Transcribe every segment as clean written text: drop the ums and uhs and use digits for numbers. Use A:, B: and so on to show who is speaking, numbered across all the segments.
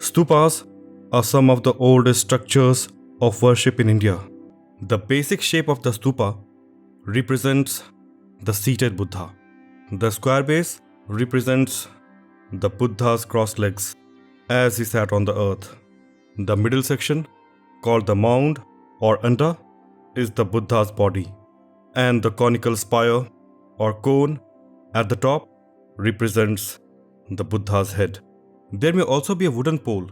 A: Stupas are some of the oldest structures of worship in India. The basic shape of the stupa represents the seated Buddha. The square base represents the Buddha's crossed legs as he sat on the earth. The middle section, called the mound or anda, is the Buddha's body, and the conical spire or cone at the top represents the Buddha's head. There may also be a wooden pole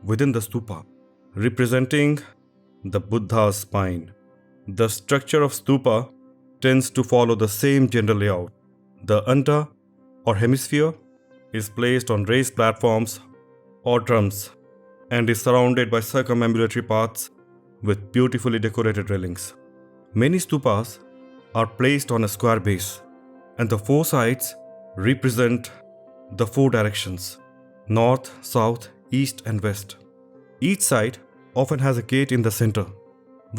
A: within the stupa representing the Buddha's spine. The structure of stupa tends to follow the same general layout. The anda or hemisphere is placed on raised platforms or drums and is surrounded by circumambulatory paths with beautifully decorated railings. Many stupas are placed on a square base, and the four sides represent the four directions: north, south, east, and west. Each side often has a gate in the center,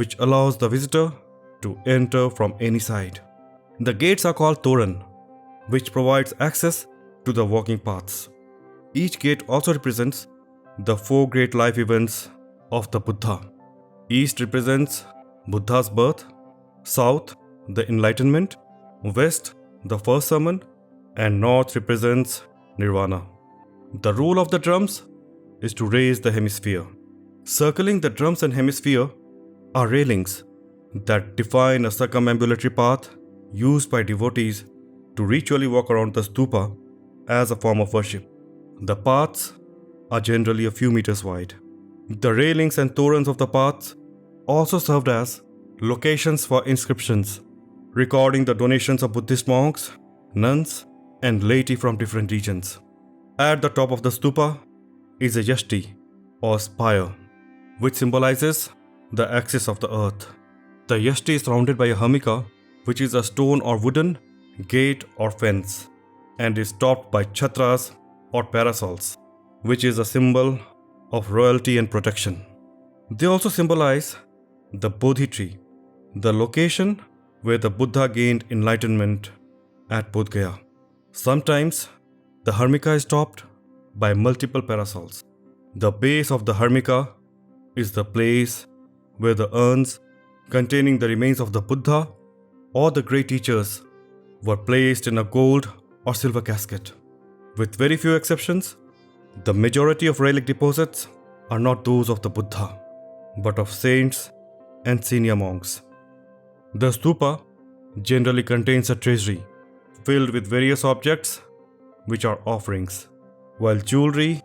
A: which allows the visitor to enter from any side. The gates are called toran, which provides access to the walking paths. Each gate also represents the four great life events of the Buddha. East represents Buddha's birth, south the enlightenment, west the first sermon, and north represents nirvana. The role of the drums is to raise the hemisphere. Circling the drums and hemisphere are railings that define a circumambulatory path used by devotees to ritually walk around the stupa as a form of worship. The paths are generally a few meters wide. The railings and torans of the paths also served as locations for inscriptions, recording the donations of Buddhist monks, nuns, and laity from different regions. At the top of the stupa is a yashti or spire, which symbolizes the axis of the earth. The yashti is surrounded by a harmika, which is a stone or wooden gate or fence, and is topped by chhatras or parasols, which is a symbol of royalty and protection. They also symbolize the Bodhi tree, the location where the Buddha gained enlightenment at Bodh Gaya. Sometimes the harmika is topped by multiple parasols. The base of the harmika is the place where the urns containing the remains of the Buddha or the great teachers were placed in a gold or silver casket. With very few exceptions, the majority of relic deposits are not those of the Buddha, but of saints and senior monks. The stupa generally contains a treasury filled with various objects which are offerings, while jewelry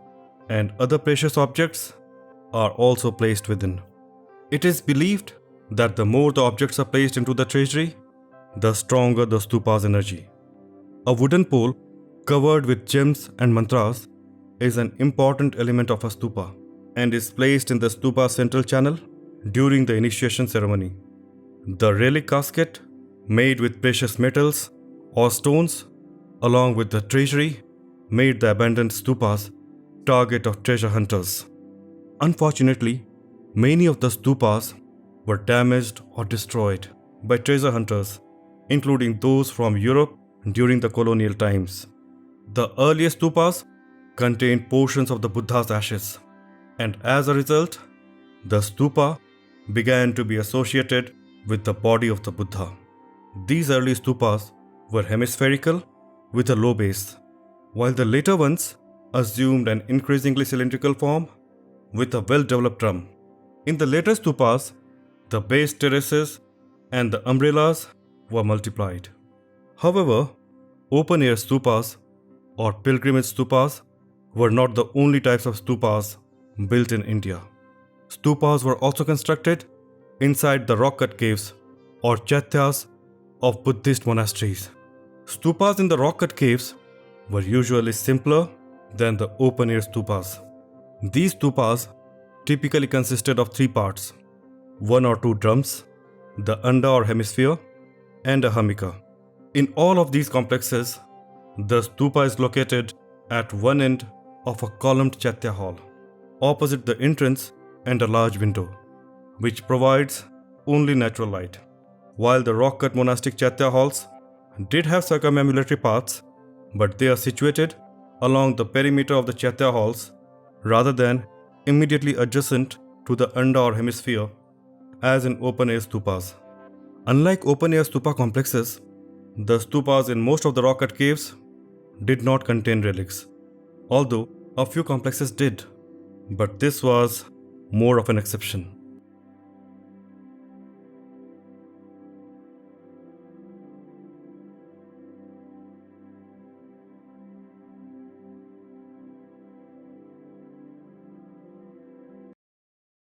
A: and other precious objects are also placed within. It is believed that the more the objects are placed into the treasury, the stronger the stupa's energy. A wooden pole covered with gems and mantras is an important element of a stupa and is placed in the stupa's central channel during the initiation ceremony. The relic casket, made with precious metals or stones, along with the treasury, made the abandoned stupas target of treasure hunters. Unfortunately, many of the stupas were damaged or destroyed by treasure hunters, including those from Europe during the colonial times. The earliest stupas contained portions of the Buddha's ashes, and as a result, the stupa began to be associated with the body of the Buddha. These early stupas were hemispherical with a low base, while the later ones assumed an increasingly cylindrical form with a well-developed drum. In the later stupas, the base terraces and the umbrellas were multiplied. However, open-air stupas or pilgrimage stupas were not the only types of stupas built in India. Stupas were also constructed inside the rock-cut caves or chaityas of Buddhist monasteries. Stupas in the rock-cut caves were usually simpler than the open-air stupas. These stupas typically consisted of three parts: one or two drums, the anda or hemisphere, and a harmika. In all of these complexes, the stupa is located at one end of a columned chaitya hall, opposite the entrance and a large window, which provides only natural light. While the rock-cut monastic chaitya halls did have circumambulatory paths, but they are situated along the perimeter of the chaitya halls rather than immediately adjacent to the Anda or hemisphere as in open-air stupas. Unlike open-air stupa complexes, the stupas in most of the rock-cut caves did not contain relics, although a few complexes did, but this was more of an exception.